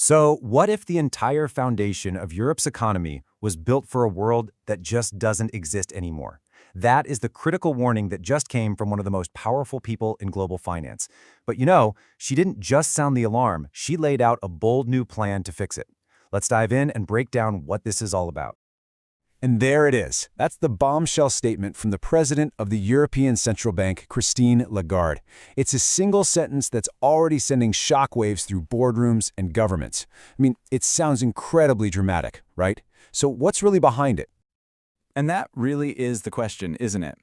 So, what if the entire foundation of Europe's economy was built for a world that just doesn't exist anymore? That is the critical warning that just came from one of the most powerful people in global finance. But she didn't just sound the alarm, she laid out a bold new plan to fix it. Let's dive in and break down what this is all about. And there it is. That's the bombshell statement from the president of the European Central Bank, Christine Lagarde. It's a single sentence that's already sending shockwaves through boardrooms and governments. It sounds incredibly dramatic, right? So what's really behind it? And that really is the question, isn't it?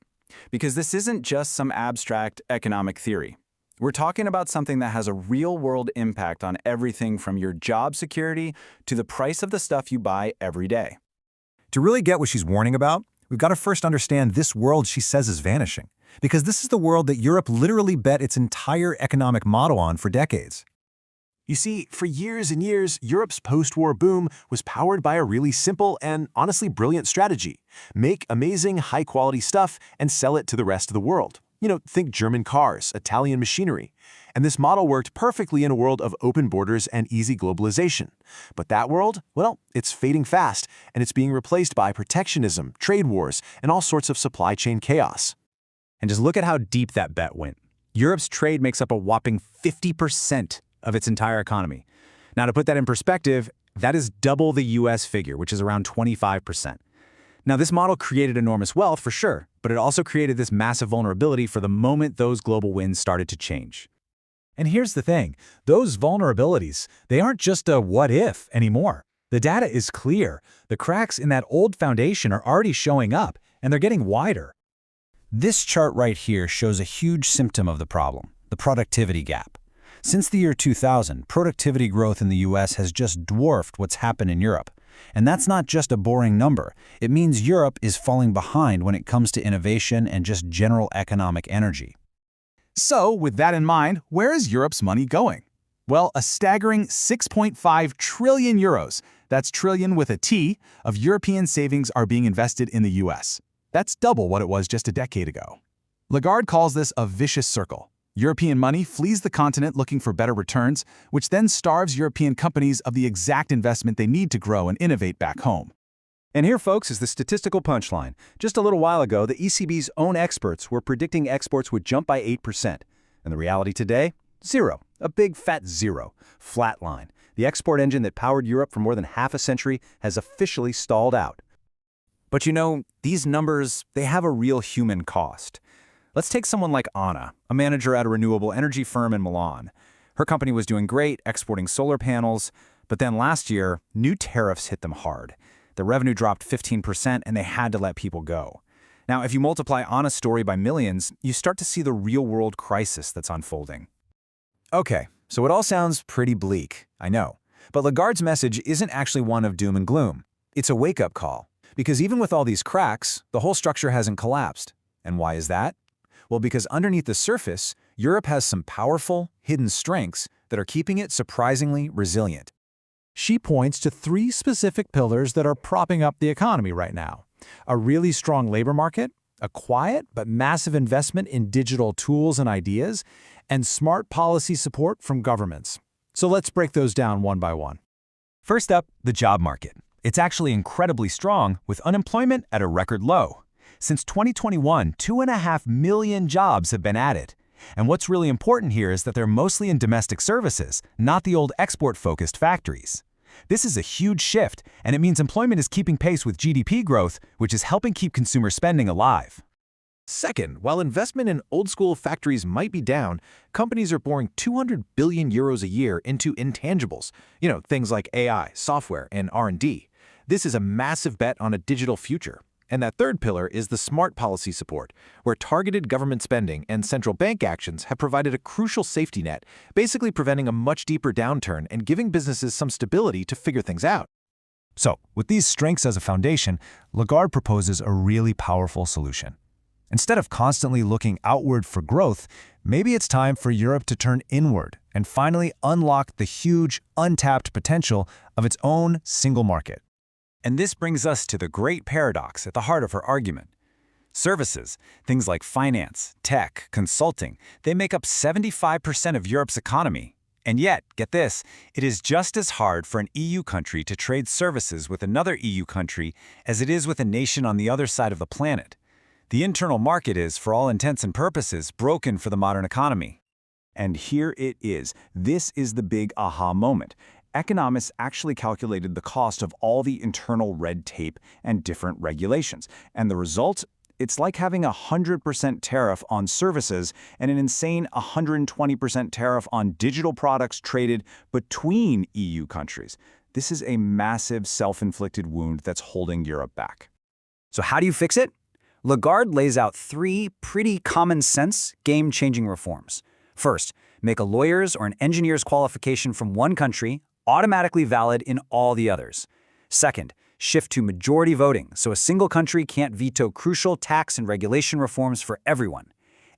Because this isn't just some abstract economic theory. We're talking about something that has a real-world impact on everything from your job security to the price of the stuff you buy every day. To really get what she's warning about, we've got to first understand this world she says is vanishing, because this is the world that Europe literally bet its entire economic model on for decades. You see, for years and years, Europe's post-war boom was powered by a really simple and honestly brilliant strategy. Make amazing, high-quality stuff and sell it to the rest of the world. Think German cars, Italian machinery. And this model worked perfectly in a world of open borders and easy globalization. But that world, well, it's fading fast, and it's being replaced by protectionism, trade wars, and all sorts of supply chain chaos. And just look at how deep that bet went. Europe's trade makes up a whopping 50% of its entire economy. Now, to put that in perspective, that is double the US figure, which is around 25%. Now, this model created enormous wealth for sure, but it also created this massive vulnerability for the moment those global winds started to change. And here's the thing, those vulnerabilities, they aren't just a what if anymore. The data is clear. The cracks in that old foundation are already showing up, and they're getting wider. This chart right here shows a huge symptom of the problem, the productivity gap. Since the year 2000, productivity growth in the US has just dwarfed what's happened in Europe. And that's not just a boring number. It means Europe is falling behind when it comes to innovation and just general economic energy. So, with that in mind, where is Europe's money going? Well, a staggering 6.5 trillion euros, that's trillion with a T, of European savings are being invested in the US. That's double what it was just a decade ago. Lagarde calls this a vicious circle. European money flees the continent looking for better returns, which then starves European companies of the exact investment they need to grow and innovate back home. And here, folks, is the statistical punchline. Just a little while ago, the ECB's own experts were predicting exports would jump by 8%. And the reality today? Zero. A big fat zero. Flatline. The export engine that powered Europe for more than half a century has officially stalled out. But these numbers, they have a real human cost. Let's take someone like Anna, a manager at a renewable energy firm in Milan. Her company was doing great, exporting solar panels, but then last year, new tariffs hit them hard. The revenue dropped 15% and they had to let people go. Now, if you multiply Anna's story by millions, you start to see the real-world crisis that's unfolding. Okay, so it all sounds pretty bleak, I know. But Lagarde's message isn't actually one of doom and gloom. It's a wake-up call. Because even with all these cracks, the whole structure hasn't collapsed. And why is that? Well, because underneath the surface, Europe has some powerful, hidden strengths that are keeping it surprisingly resilient. She points to three specific pillars that are propping up the economy right now. A really strong labor market, a quiet but massive investment in digital tools and ideas, and smart policy support from governments. So let's break those down one by one. First up, the job market. It's actually incredibly strong, with unemployment at a record low. Since 2021, 2.5 million jobs have been added. And what's really important here is that they're mostly in domestic services, not the old export-focused factories. This is a huge shift, and it means employment is keeping pace with GDP growth, which is helping keep consumer spending alive. Second, while investment in old-school factories might be down, companies are pouring 200 billion euros a year into intangibles, things like AI, software, and R&D. This is a massive bet on a digital future. And that third pillar is the smart policy support, where targeted government spending and central bank actions have provided a crucial safety net, basically preventing a much deeper downturn and giving businesses some stability to figure things out. So, with these strengths as a foundation, Lagarde proposes a really powerful solution. Instead of constantly looking outward for growth, maybe it's time for Europe to turn inward and finally unlock the huge, untapped potential of its own single market. And this brings us to the great paradox at the heart of her argument. Services, things like finance, tech, consulting, they make up 75% of Europe's economy. And yet, get this, it is just as hard for an EU country to trade services with another EU country as it is with a nation on the other side of the planet. The internal market is, for all intents and purposes, broken for the modern economy. And here it is. This is the big aha moment. Economists actually calculated the cost of all the internal red tape and different regulations. And the result? It's like having a 100% tariff on services and an insane 120% tariff on digital products traded between EU countries. This is a massive self-inflicted wound that's holding Europe back. So how do you fix it? Lagarde lays out 3 pretty common-sense, game-changing reforms. First, make a lawyer's or an engineer's qualification from one country automatically valid in all the others. Second, shift to majority voting so a single country can't veto crucial tax and regulation reforms for everyone.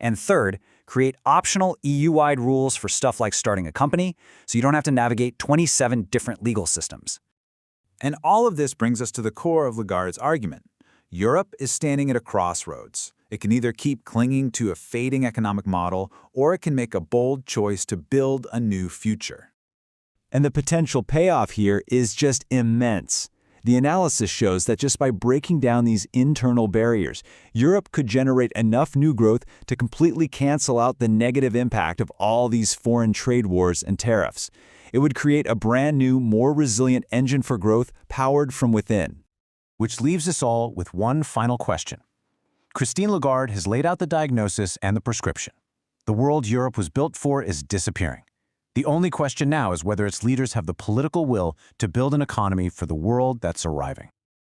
And third, create optional EU-wide rules for stuff like starting a company so you don't have to navigate 27 different legal systems. And all of this brings us to the core of Lagarde's argument. Europe is standing at a crossroads. It can either keep clinging to a fading economic model, or it can make a bold choice to build a new future. And the potential payoff here is just immense. The analysis shows that just by breaking down these internal barriers, Europe could generate enough new growth to completely cancel out the negative impact of all these foreign trade wars and tariffs. It would create a brand new, more resilient engine for growth powered from within. Which leaves us all with one final question. Christine Lagarde has laid out the diagnosis and the prescription. The world Europe was built for is disappearing. The only question now is whether its leaders have the political will to build an economy for the world that's arriving.